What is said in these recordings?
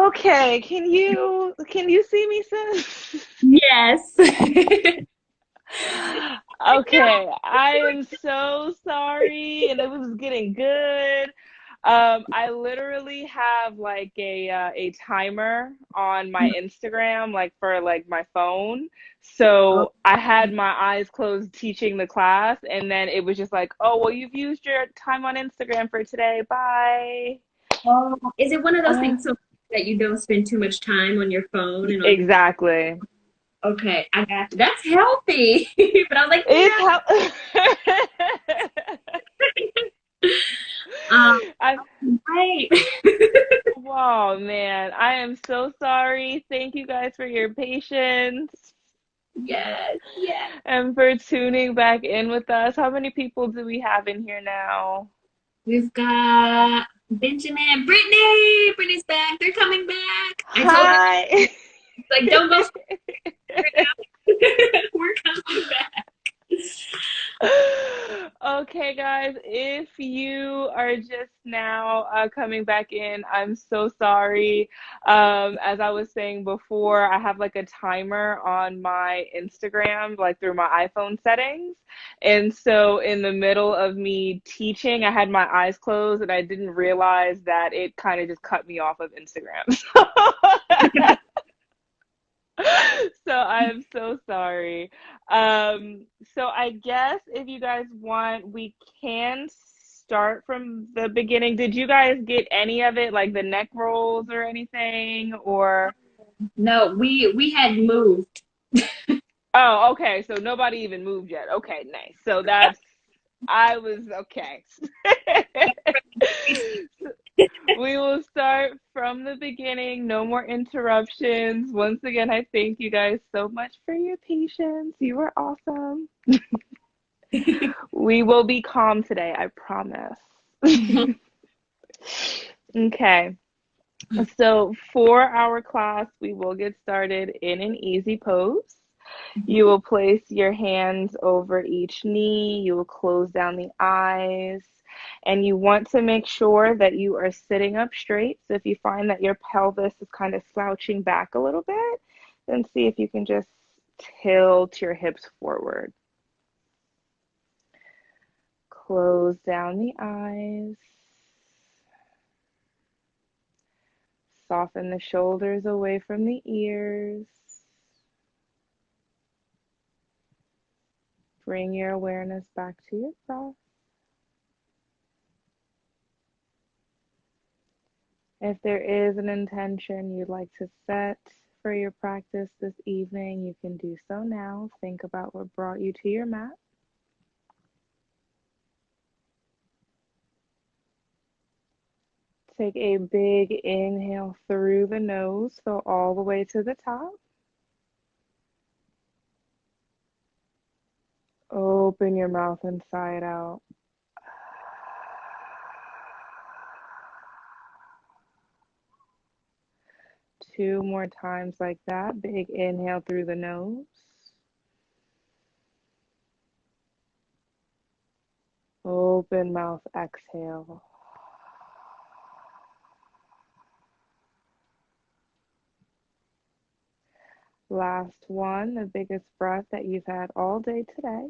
Okay, can you see me, sis? Yes. Okay, I am so sorry, and it was getting good. I literally have like a timer on my Instagram, like for like my phone. Oh, So I had my eyes closed teaching the class, and then it was just like, oh, well, you've used your time on Instagram for today. Bye. oh, is it one of those Uh, things so that you don't spend too much time on your phone and on your exactly. okay, I got you. That's healthy. But I was like, It's no. how Um, I right. wow, man. I am so sorry. Thank you guys for your patience Yes, yes. and for tuning back in with us. How many people do we have in here now? We've got Benjamin, Brittany. Brittany's back. They're coming back. I told her, Hi. like, don't go now. We're coming back. Okay, guys, if you are just now coming back in, I'm so sorry. As I was saying before, I have like a timer on my Instagram, like through my iPhone settings. And so, in the middle of me teaching, I had my eyes closed and I didn't realize that it kind of just cut me off of Instagram. So I'm so sorry. So I guess if you guys want, we can start from the beginning. Did you guys get any of it, like the neck rolls or anything? Or No, we had moved. oh, okay. So nobody even moved yet. Okay, nice. So that's I was okay. We will start from the beginning. No more interruptions. Once again, I thank you guys so much for your patience. You were awesome. We will be calm today, I promise. Okay, so for our class, we will get started in an easy pose. You will place your hands over each knee, you will close down the eyes, and you want to make sure that you are sitting up straight. So if you find that your pelvis is kind of slouching back a little bit, then see if you can just tilt your hips forward. Close down the eyes. Soften the shoulders away from the ears. Bring your awareness back to your breath. If there is an intention you'd like to set for your practice this evening, you can do so now. Think about what brought you to your mat. Take a big inhale through the nose, so all the way to the top. Open your mouth inside out. Two more times like that. Big inhale through the nose. Open mouth, exhale. Last one, the biggest breath that you've had all day today.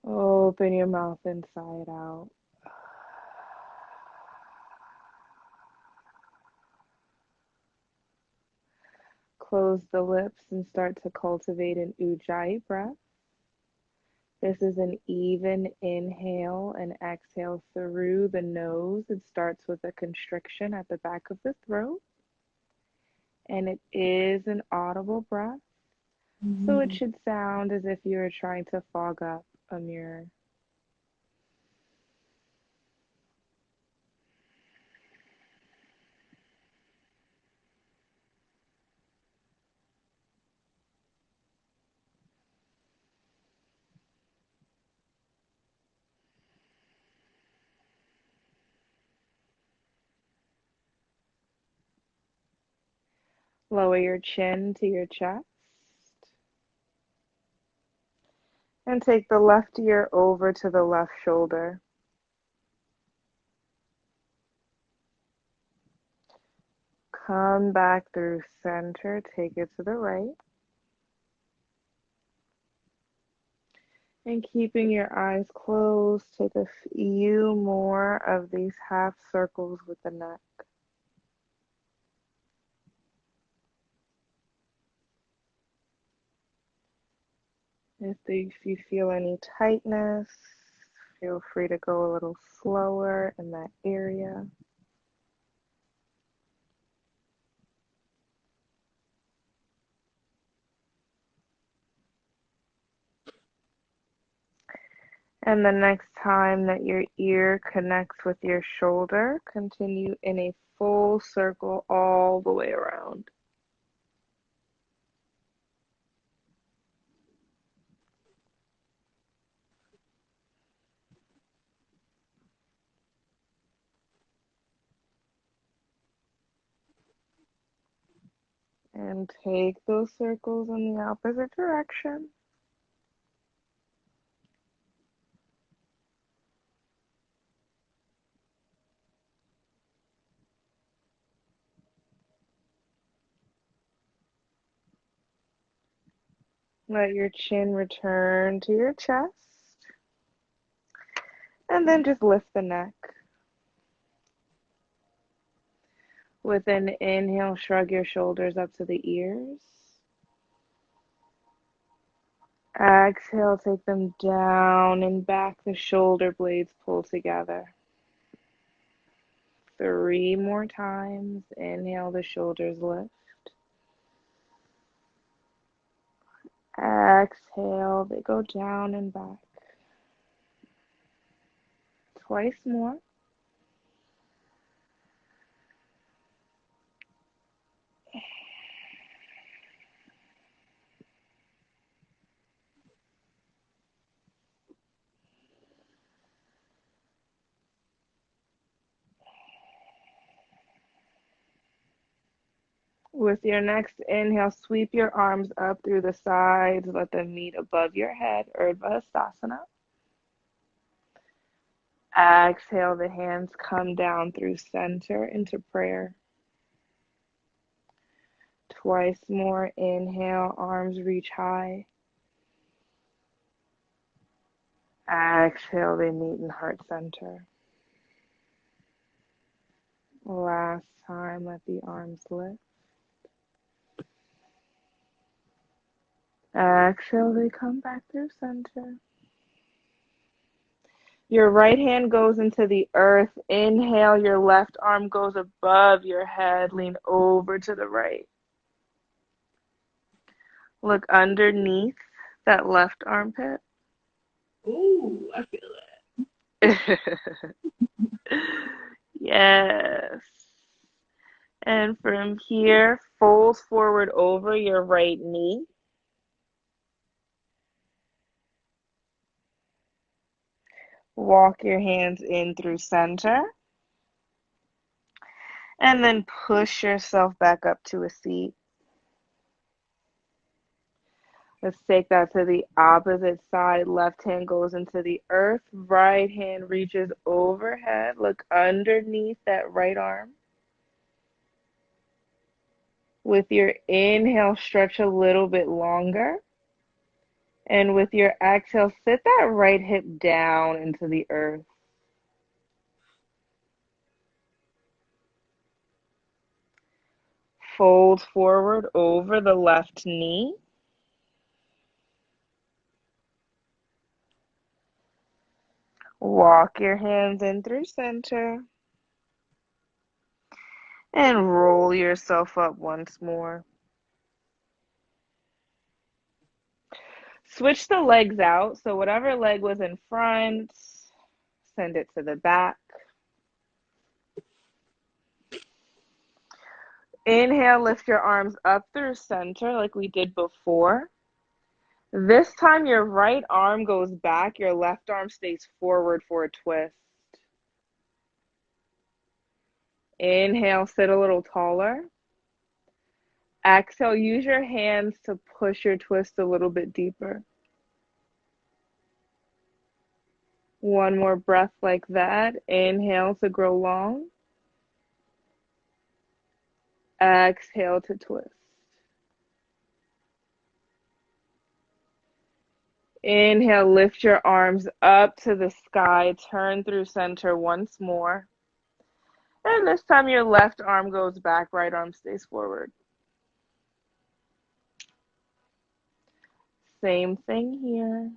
Open your mouth inside out. Close the lips and start to cultivate an ujjayi breath. This is an even inhale and exhale through the nose. It starts with a constriction at the back of the throat, and it is an audible breath. So it should sound as if you're trying to fog up a mirror. Lower your chin to your chest and take the left ear over to the left shoulder. Come back through center. Take it to the right. And keeping your eyes closed, take a few more of these half circles with the neck. If you feel any tightness, feel free to go a little slower in that area. And the next time that your ear connects with your shoulder, continue in a full circle all the way around. And take those circles in the opposite direction. Let your chin return to your chest. And then just lift the neck. With an inhale, shrug your shoulders up to the ears. Exhale, take them down and back. The shoulder blades pull together. 3 more times. Inhale, the shoulders lift. Exhale, they go down and back. Twice more. With your next inhale, sweep your arms up through the sides. Let them meet above your head, Urdhva Hastasana. Exhale, the hands come down through center into prayer. Twice more. Inhale, arms reach high. Exhale, they meet in heart center. Last time, let the arms lift. Exhale, they come back through center. Your right hand goes into the earth. Inhale, your left arm goes above your head. Lean over to the right. Look underneath that left armpit. Ooh, I feel it. Yes. And from here, fold forward over your right knee. Walk your hands in through center. And then push yourself back up to a seat. Let's take that to the opposite side. Left hand goes into the earth. Right hand reaches overhead. Look underneath that right arm. With your inhale, stretch a little bit longer. And with your exhale, sit that right hip down into the earth. Fold forward over the left knee. Walk your hands in through center. And roll yourself up once more. Switch the legs out. So whatever leg was in front, send it to the back. Inhale, lift your arms up through center like we did before. This time your right arm goes back, your left arm stays forward for a twist. Inhale, sit a little taller. Exhale, use your hands to push your twist a little bit deeper. One more breath like that. Inhale to grow long. Exhale to twist. Inhale, lift your arms up to the sky. Turn through center once more. And this time your left arm goes back, right arm stays forward. Same thing here.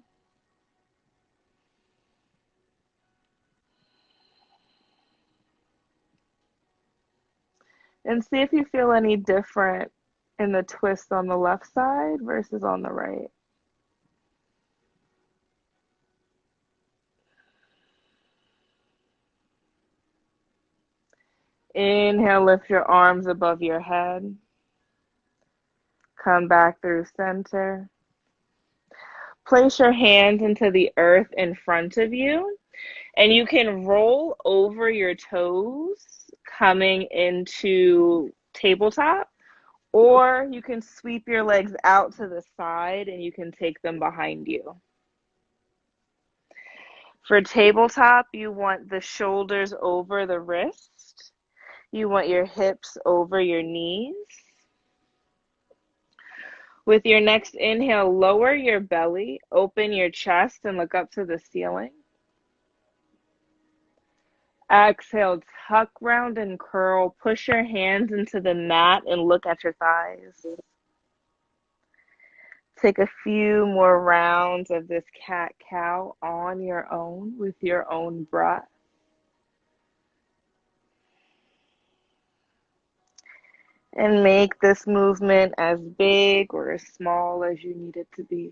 And see if you feel any different in the twist on the left side versus on the right. Inhale, lift your arms above your head. Come back through center. Place your hands into the earth in front of you, and you can roll over your toes, coming into tabletop, or you can sweep your legs out to the side and you can take them behind you. For tabletop, you want the shoulders over the wrist. You want your hips over your knees. With your next inhale, lower your belly, open your chest, and look up to the ceiling. Exhale, tuck, round, and curl. Push your hands into the mat and look at your thighs. Take a few more rounds of this cat-cow on your own with your own breath. And make this movement as big or as small as you need it to be.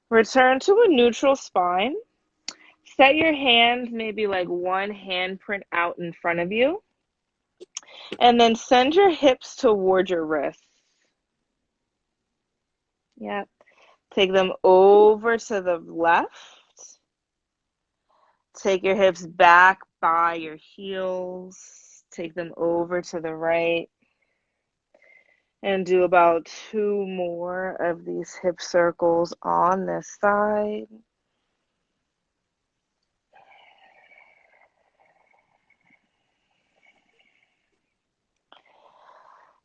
Return to a neutral spine. Set your hands maybe like one handprint out in front of you. And then send your hips toward your wrists. Yep. Take them over to the left. Take your hips back by your heels. Take them over to the right. And do about 2 more of these hip circles on this side.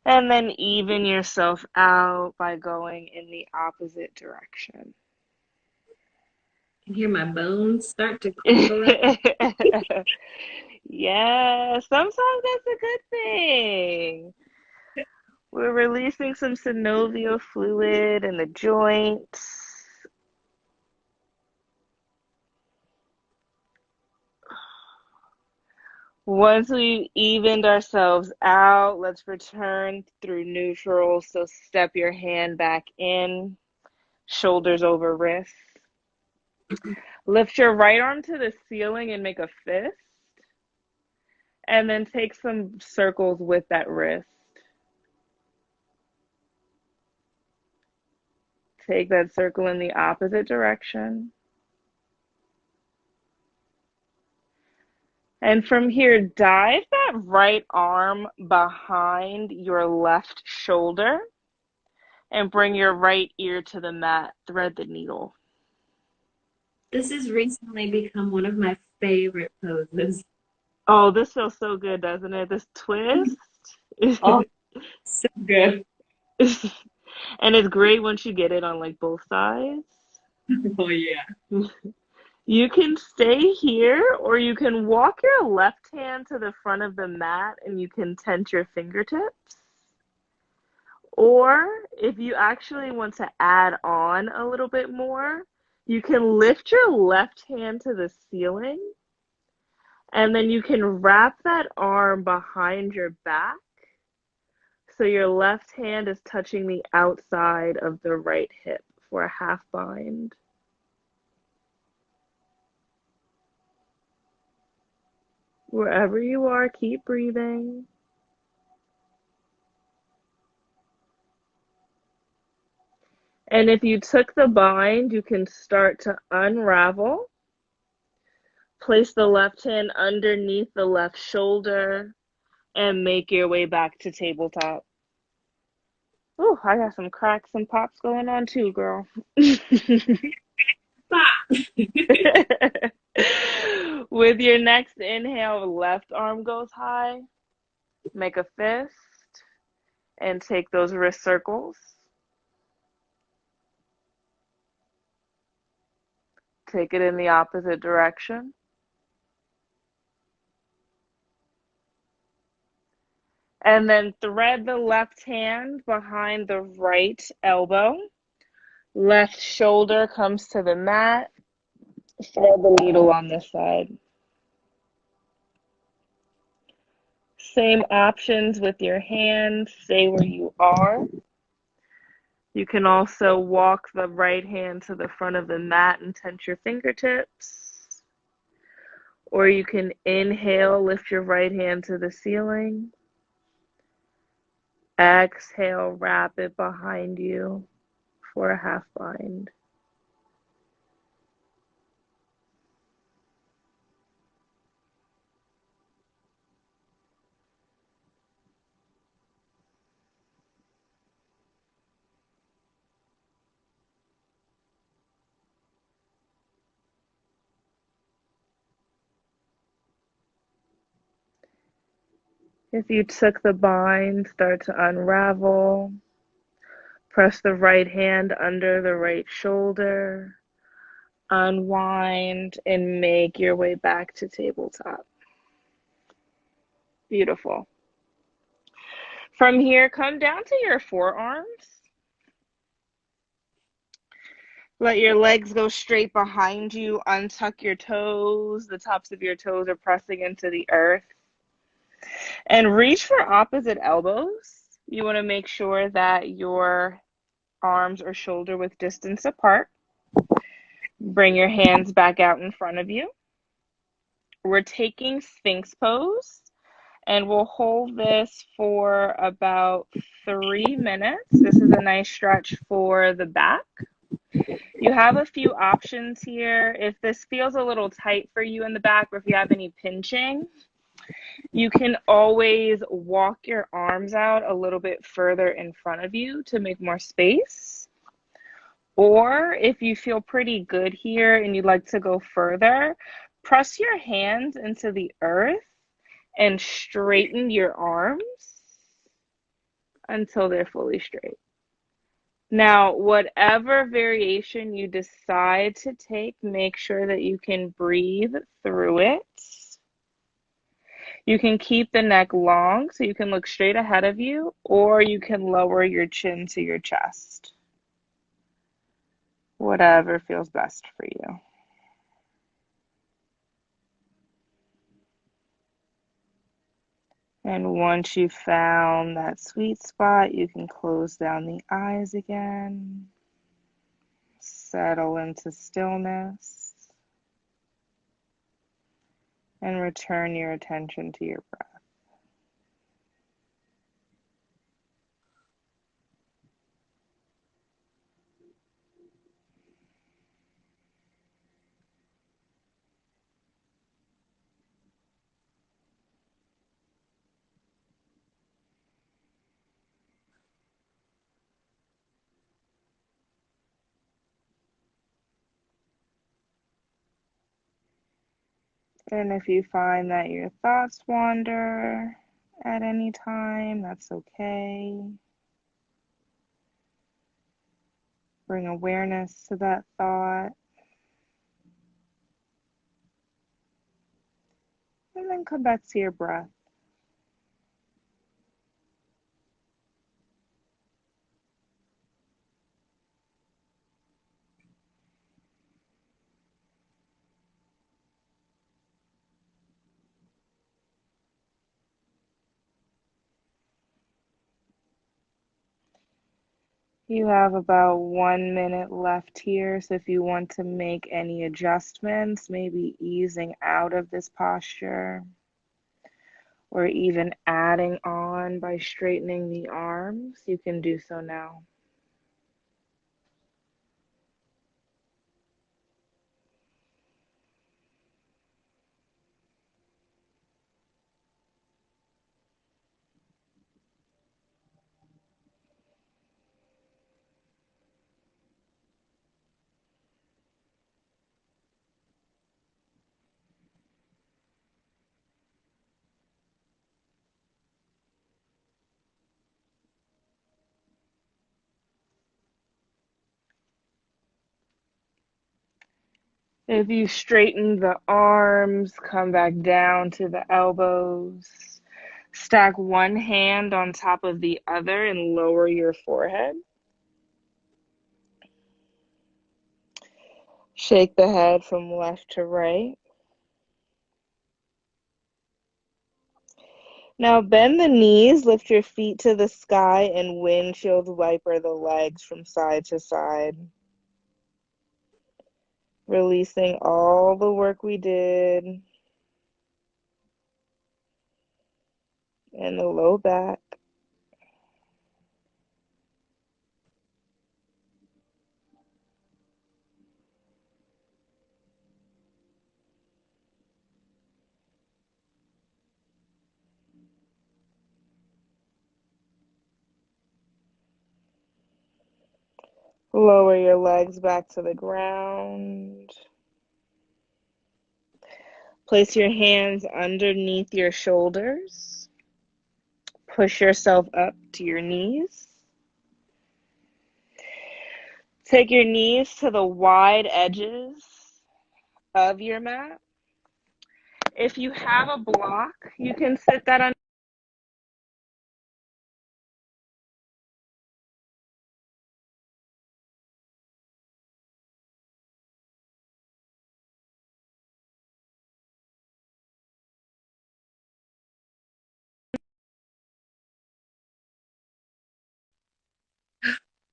And then even yourself out by going in the opposite direction. I can hear my bones start to crinkle up. Yeah, sometimes that's a good thing. We're releasing some synovial fluid in the joints. Once we evened ourselves out, let's return through neutral. So step your hand back in, shoulders over wrists. Lift your right arm to the ceiling and make a fist. And then take some circles with that wrist. Take that circle in the opposite direction. And from here, dive that right arm behind your left shoulder and bring your right ear to the mat. Thread the needle. This has recently become one of my favorite poses. Oh, this feels so good, doesn't it? This twist. Oh, so good. And it's great once you get it on like both sides. Oh, yeah. You can stay here, or you can walk your left hand to the front of the mat and you can tense your fingertips. Or if you actually want to add on a little bit more, you can lift your left hand to the ceiling and then you can wrap that arm behind your back so your left hand is touching the outside of the right hip for a half bind. Wherever you are, keep breathing. And if you took the bind, you can start to unravel. Place the left hand underneath the left shoulder. and make your way back to tabletop. Ooh, I got some cracks and pops going on too, girl. Pop. With your next inhale, left arm goes high. Make a fist and take those wrist circles. Take it in the opposite direction. And then thread the left hand behind the right elbow. Left shoulder comes to the mat. Thread the needle on this side. Same options with your hands. Stay where you are. You can also walk the right hand to the front of the mat and tense your fingertips. Or you can inhale, lift your right hand to the ceiling. Exhale, wrap it behind you for a half bind. If you took the bind, start to unravel. Press the right hand under the right shoulder. Unwind and make your way back to tabletop. Beautiful. From here, come down to your forearms. Let your legs go straight behind you. Untuck your toes. The tops of your toes are pressing into the earth. And reach for opposite elbows. You want to make sure that your arms are shoulder width distance apart. Bring your hands back out in front of you. We're taking Sphinx Pose, and we'll hold this for about 3 minutes. This is a nice stretch for the back. You have a few options here. If this feels a little tight for you in the back, or if you have any pinching, you can always walk your arms out a little bit further in front of you to make more space. Or if you feel pretty good here and you'd like to go further, press your hands into the earth and straighten your arms until they're fully straight. Now, whatever variation you decide to take, make sure that you can breathe through it. You can keep the neck long so you can look straight ahead of you, or you can lower your chin to your chest. Whatever feels best for you. And once you've found that sweet spot, you can close down the eyes again. Settle into stillness. And return your attention to your breath. And if you find that your thoughts wander at any time, that's okay. Bring awareness to that thought. And then come back to your breath. You have about 1 minute left here, so if you want to make any adjustments, maybe easing out of this posture, or even adding on by straightening the arms, you can do so now. If you straighten the arms, come back down to the elbows. Stack one hand on top of the other and lower your forehead. Shake the head from left to right. Now bend the knees, lift your feet to the sky, and windshield wiper the legs from side to side. Releasing all the work we did in the low back. Lower your legs back to the ground. Place your hands underneath your shoulders. Push yourself up to your knees. Take your knees to the wide edges of your mat. If you have a block, you can sit that on.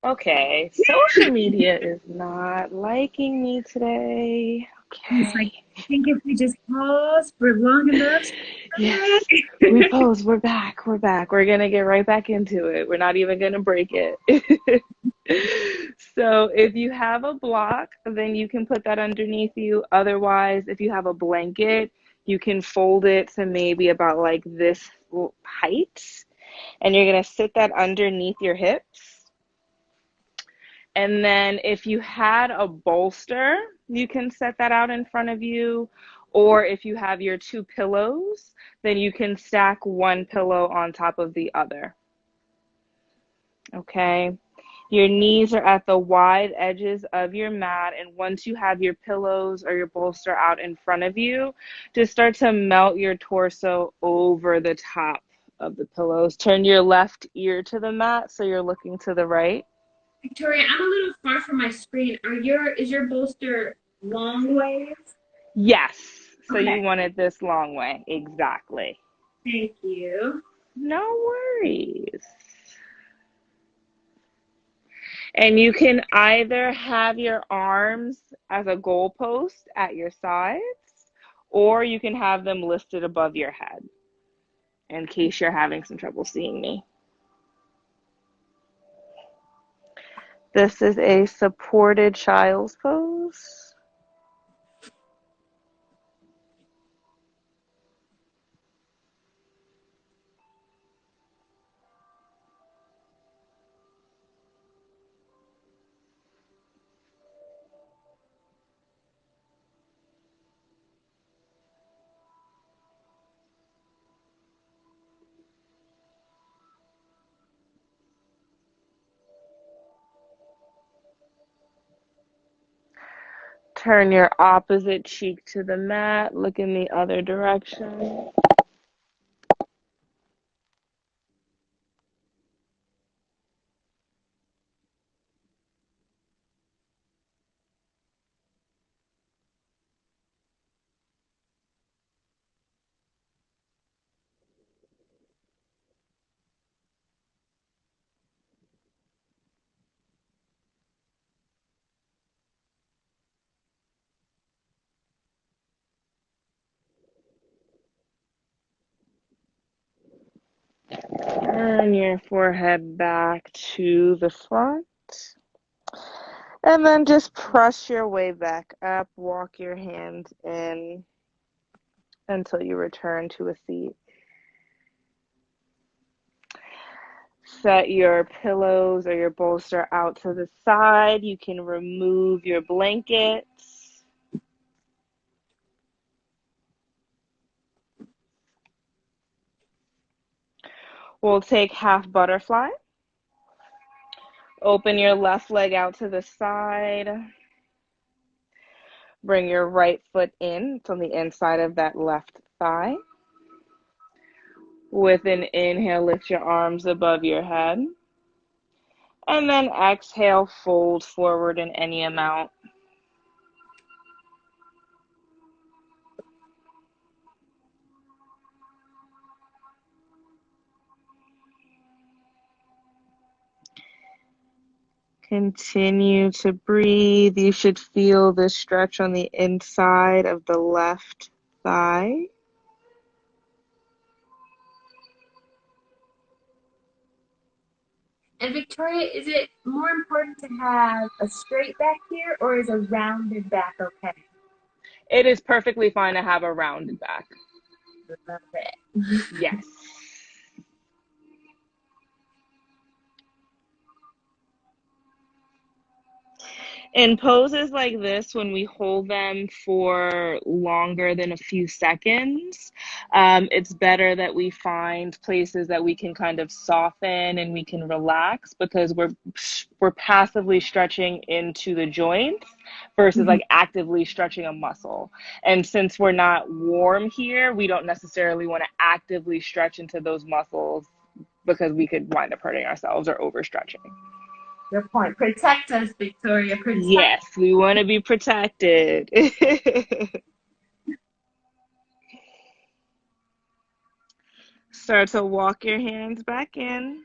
Okay, social media is not liking me today. It's like, Okay. I think if we just pause for long enough, Yes, we pose. We're back. We're back. We're going to get right back into it. We're not even going to break it. So if you have a block, then you can put that underneath you. Otherwise, if you have a blanket, you can fold it to maybe about like this height. And you're going to sit that underneath your hips. And then if you had a bolster, you can set that out in front of you. Or if you have your two pillows, then you can stack one pillow on top of the other. Okay. Your knees are at the wide edges of your mat. And once you have your pillows or your bolster out in front of you, just start to melt your torso over the top of the pillows. Turn your left ear to the mat so you're looking to the right. Victoria, I'm a little far from my screen. Is your bolster long ways? Yes. So Okay, you wanted this long way. Exactly. thank you. No worries. And you can either have your arms as a goalpost at your sides, or you can have them lifted above your head in case you're having some trouble seeing me. This is a supported child's pose. Turn your opposite cheek to the mat. Look in the other direction. Turn your forehead back to the front. And then just press your way back up. Walk your hands in until you return to a seat. Set your pillows or your bolster out to the side. You can remove your blankets. We'll take half butterfly. Open your left leg out to the side. Bring your right foot in. It's on the inside of that left thigh. With an inhale, lift your arms above your head. And then exhale, fold forward in any amount. Continue to breathe. You should feel the stretch on the inside of the left thigh. And Victoria, is it more important to have a straight back here, or is a rounded back okay? It is perfectly fine to have a rounded back. Love it. Yes. In poses like this, when we hold them for longer than a few seconds, it's better that we find places that we can kind of soften and we can relax, because we're passively stretching into the joints versus like actively stretching a muscle. And since we're not warm here, we don't necessarily want to actively stretch into those muscles, because we could wind up hurting ourselves or overstretching. Good point. Protect us, Victoria. Protect. Yes, we want to be protected. Start to walk your hands back in.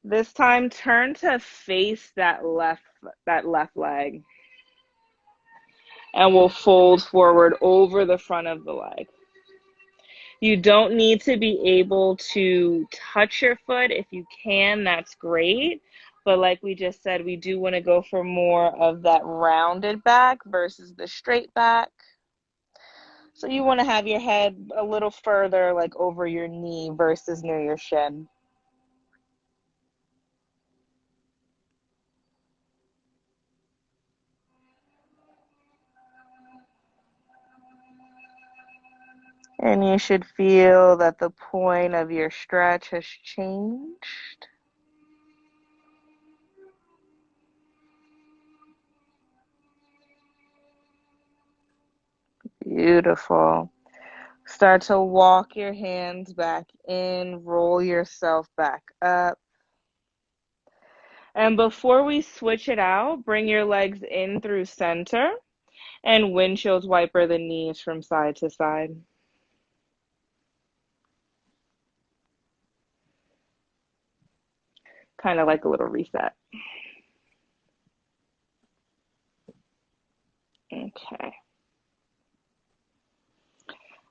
This time, turn to face that left leg. And we'll fold forward over the front of the leg. You don't need to be able to touch your foot. If you can, that's great. But like we just said, we do want to go for more of that rounded back versus the straight back. So you want to have your head a little further, like over your knee versus near your shin. And you should feel that the point of your stretch has changed. Beautiful. Start to walk your hands back in, roll yourself back up. And before we switch it out, bring your legs in through center and windshield wiper the knees from side to side. Kind of like a little reset. Okay.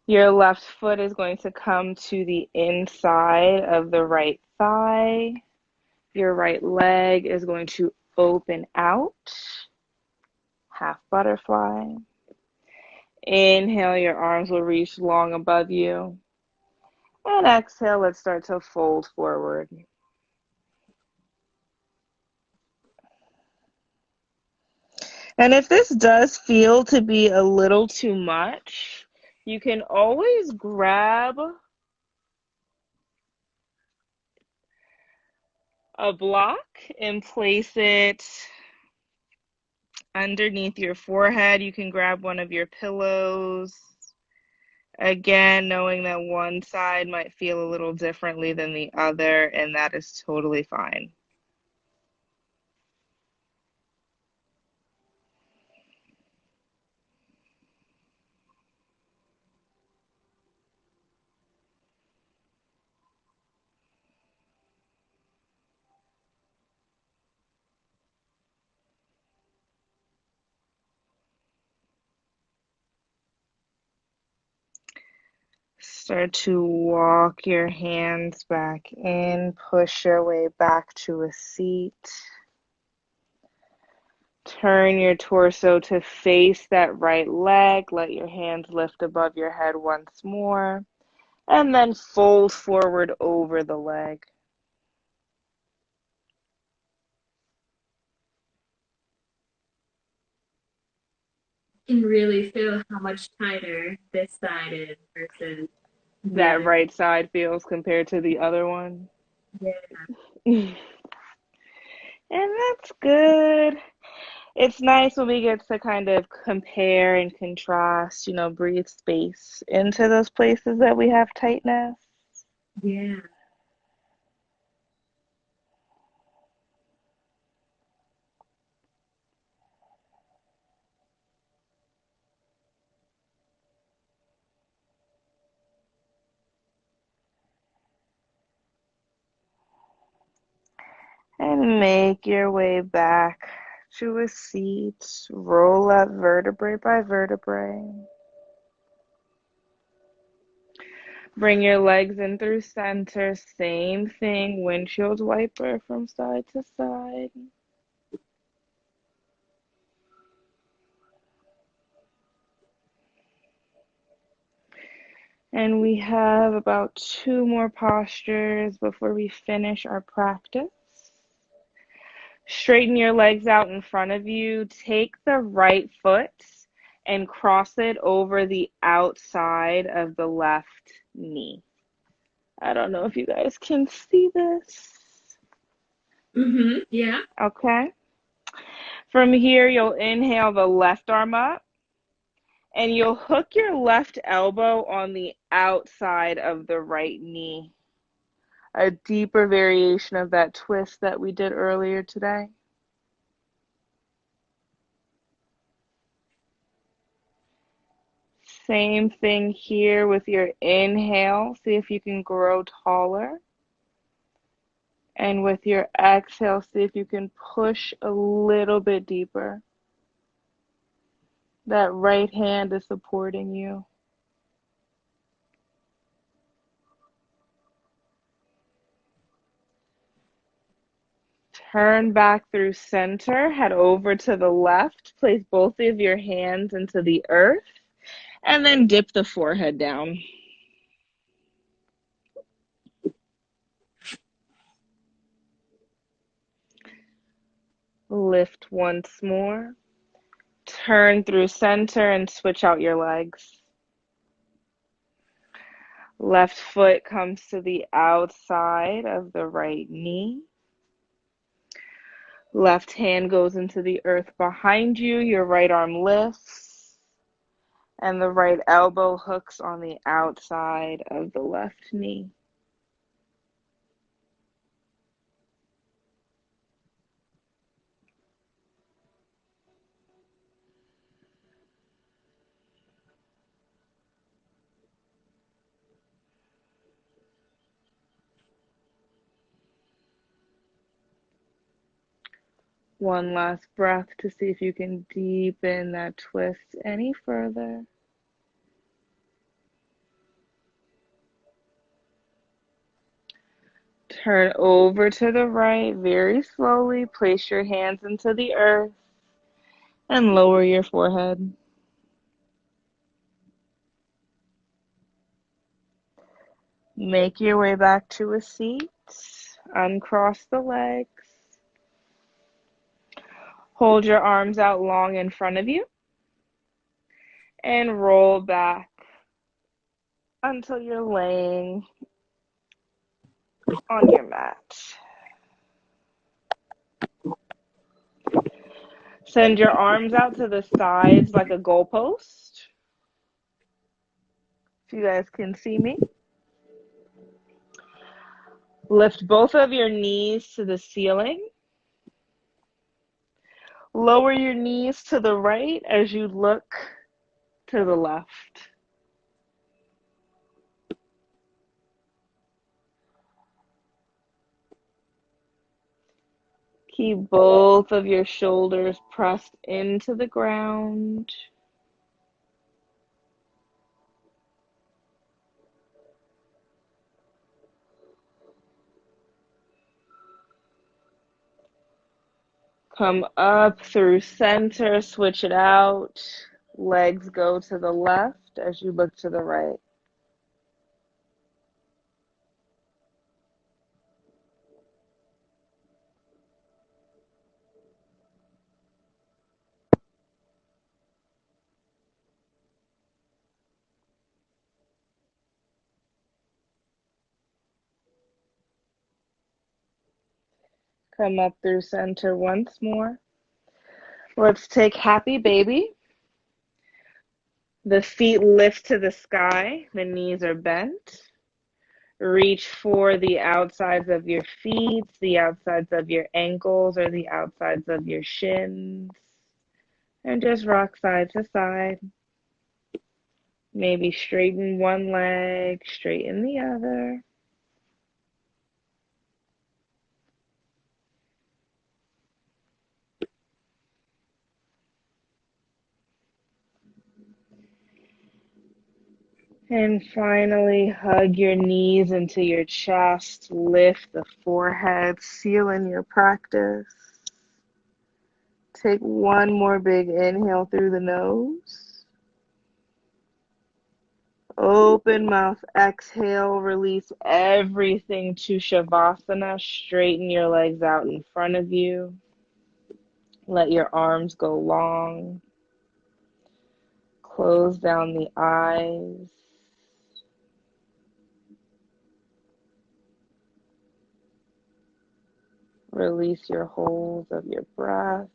Your left foot is going to come to the inside of the right thigh. Your right leg is going to open out. Half butterfly. Inhale, your arms will reach long above you. And exhale, let's start to fold forward. And if this does feel to be a little too much, you can always grab a block and place it underneath your forehead. You can grab one of your pillows. Again, knowing that one side might feel a little differently than the other, and that is totally fine. Start to walk your hands back in, push your way back to a seat. Turn your torso to face that right leg. Let your hands lift above your head once more. And then fold forward over the leg. You can really feel how much tighter this side is versus that right side feels compared to the other one. Yeah. And that's good. It's nice when we get to kind of compare and contrast, breathe space into those places that we have tightness. Yeah. And make your way back to a seat. Roll up vertebrae by vertebrae. Bring your legs in through center. Same thing, windshield wiper from side to side. And we have about 2 more postures before we finish our practice. Straighten your legs out in front of you. Take the right foot and cross it over the outside of the left knee. I don't know if you guys can see this. Yeah. Okay. From here, you'll inhale the left arm up, and you'll hook your left elbow on the outside of the right knee. A deeper variation of that twist that we did earlier today. Same thing here with your inhale. See if you can grow taller. And with your exhale, see if you can push a little bit deeper. That right hand is supporting you. Turn back through center, head over to the left, place both of your hands into the earth, and then dip the forehead down. Lift once more. Turn through center and switch out your legs. Left foot comes to the outside of the right knee. Left hand goes into the earth behind you. Your right arm lifts. And the right elbow hooks on the outside of the left knee. One last breath to see if you can deepen that twist any further. Turn over to the right very slowly. Place your hands into the earth and lower your forehead. Make your way back to a seat. Uncross the legs. Hold your arms out long in front of you. And roll back until you're laying on your mat. Send your arms out to the sides like a goalpost. If you guys can see me. Lift both of your knees to the ceiling. Lower your knees to the right as you look to the left. Keep both of your shoulders pressed into the ground. Come up through center, switch it out. Legs go to the left as you look to the right. Come up through center once more. Let's take happy baby. The feet lift to the sky. The knees are bent. Reach for the outsides of your feet, the outsides of your ankles, or the outsides of your shins. And just rock side to side. Maybe straighten one leg, straighten the other. And finally, hug your knees into your chest, lift the forehead, seal in your practice. Take one more big inhale through the nose. Open mouth, exhale, release everything to Shavasana. Straighten your legs out in front of you. Let your arms go long. Close down the eyes. Release your hold of your breath.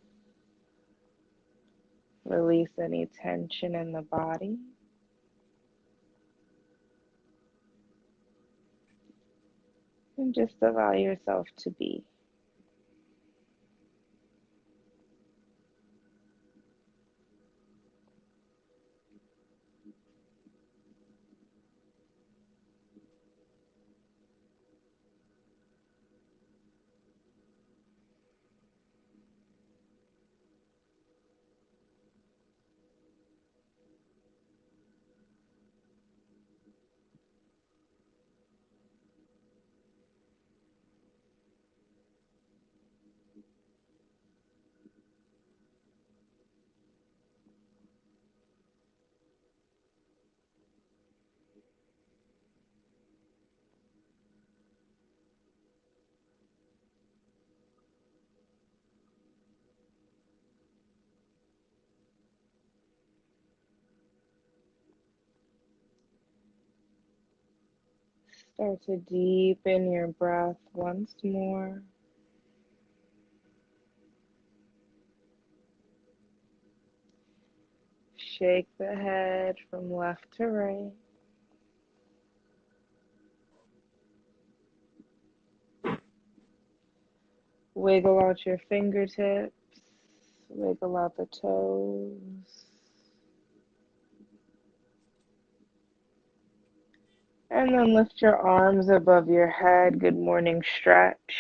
Release any tension in the body. And just allow yourself to be. Start to deepen your breath once more. Shake the head from left to right. Wiggle out your fingertips. Wiggle out the toes. And then lift your arms above your head. Good morning stretch.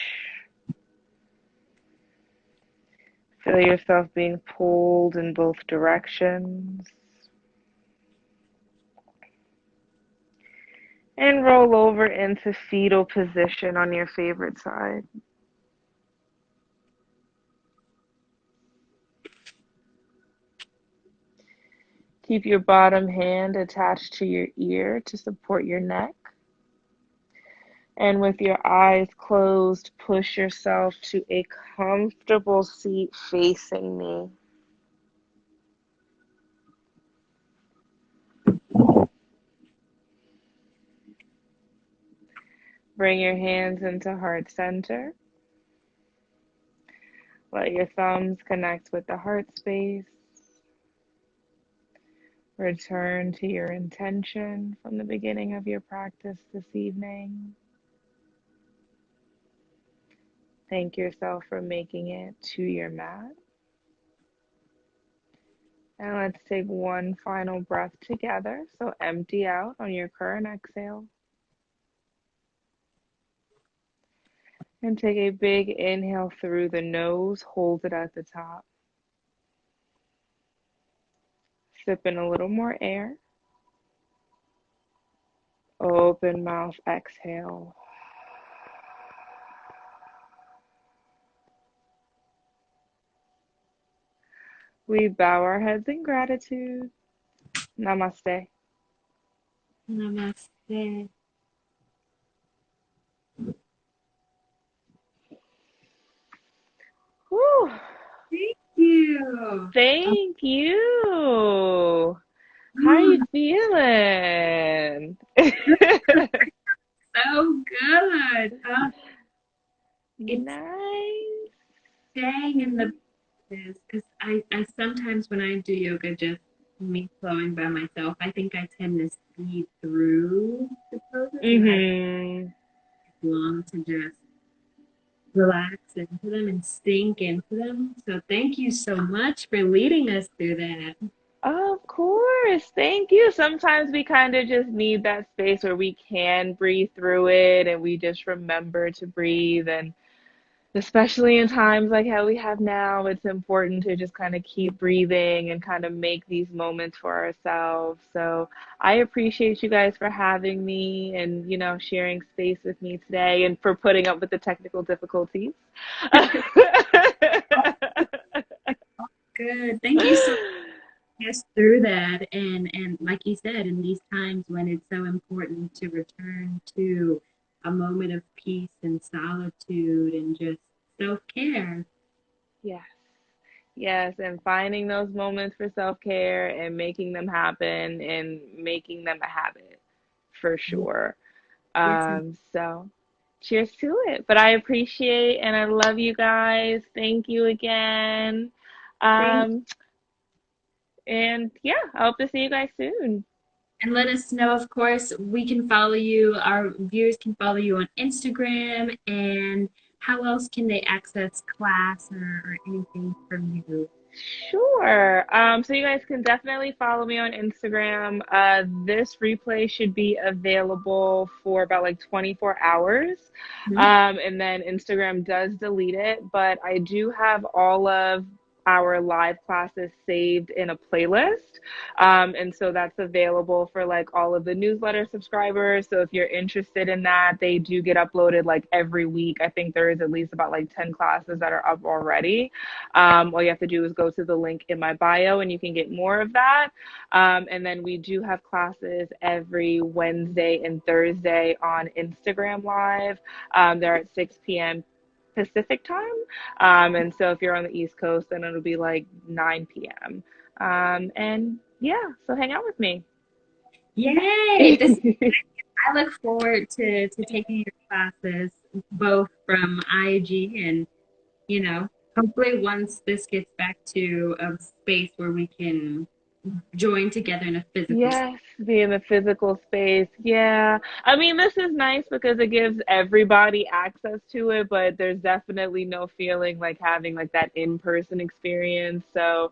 Feel yourself being pulled in both directions. And roll over into fetal position on your favorite side. Keep your bottom hand attached to your ear to support your neck. And with your eyes closed, push yourself to a comfortable seat facing me. Bring your hands into heart center. Let your thumbs connect with the heart space. Return to your intention from the beginning of your practice this evening. Thank yourself for making it to your mat. And let's take one final breath together. So empty out on your current exhale. And take a big inhale through the nose. Hold it at the top. Sip in a little more air. Open mouth, exhale. We bow our heads in gratitude. Namaste. Namaste. Whew. Thank you. Thank you. How are you feeling? So good. It's Nice. staying in the practice, because I sometimes when I do yoga, just me flowing by myself, I think I tend to speed through the poses, and I Mm-hmm. long to just relax into them and sink into them. So thank you so much for leading us through that. Of course. Thank you. Sometimes we kind of just need that space where we can breathe through it and we just remember to breathe. And especially in times like how we have now, it's important to just kind of keep breathing and kind of make these moments for ourselves. So I appreciate you guys for having me and, sharing space with me today and for putting up with the technical difficulties. Good. Thank you so much us through that. And like you said, in these times when it's so important to return to a moment of peace and solitude and just self-care. Yes. Yes, and finding those moments for self-care and making them happen and making them a habit for sure. Yes. So cheers to it. But I appreciate and I love you guys. Thank you again. Thank Um, and yeah, I hope to see you guys soon. And let us know, of course, we can follow you. Our viewers can follow you on Instagram. And how else can they access class or anything from you? Sure. So you guys can definitely follow me on Instagram. This replay should be available for about like 24 hours. Mhm. And then Instagram does delete it, but I do have all of our live classes saved in a playlist. And so that's available for like all of the newsletter subscribers. So if you're interested in that, they do get uploaded like every week. I think there is at least about like 10 classes that are up already. All you have to do is go to the link in my bio and you can get more of that. And then we do have classes every Wednesday and Thursday on Instagram Live. They're at 6 p.m. Pacific time. And so if you're on the East Coast, then it'll be like 9 p.m. And yeah, so hang out with me. Yay! I look forward to taking your classes both from IG and, hopefully once this gets back to a space where we can join together in a physical space. Yes, be in the physical space. Yeah. I mean, this is nice because it gives everybody access to it, but there's definitely no feeling like having like that in-person experience. So,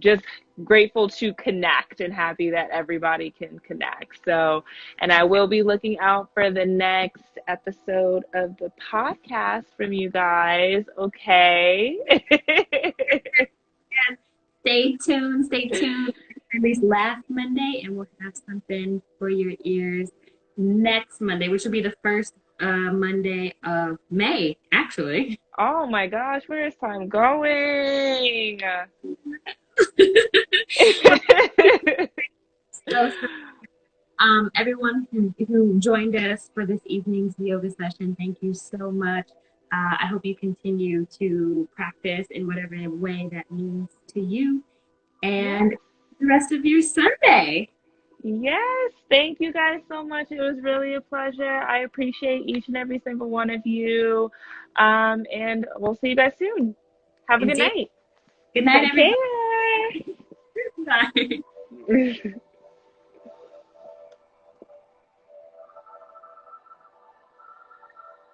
just grateful to connect and happy that everybody can connect. So, and I will be looking out for the next episode of the podcast from you guys. Okay. Yes. Stay tuned, stay tuned. At least last Monday, and we'll have something for your ears next Monday, which will be the first Monday of May, actually. Oh my gosh, where is time going? Well, so everyone who joined us for this evening's yoga session, thank you so much. I hope you continue to practice in whatever way that means to you, Yes. and the rest of your Sunday. Yes. Thank you guys so much. It was really a pleasure. I appreciate each and every single one of you. And we'll see you guys soon. Have a good Indeed. night. Good night, Take everybody. care. Bye.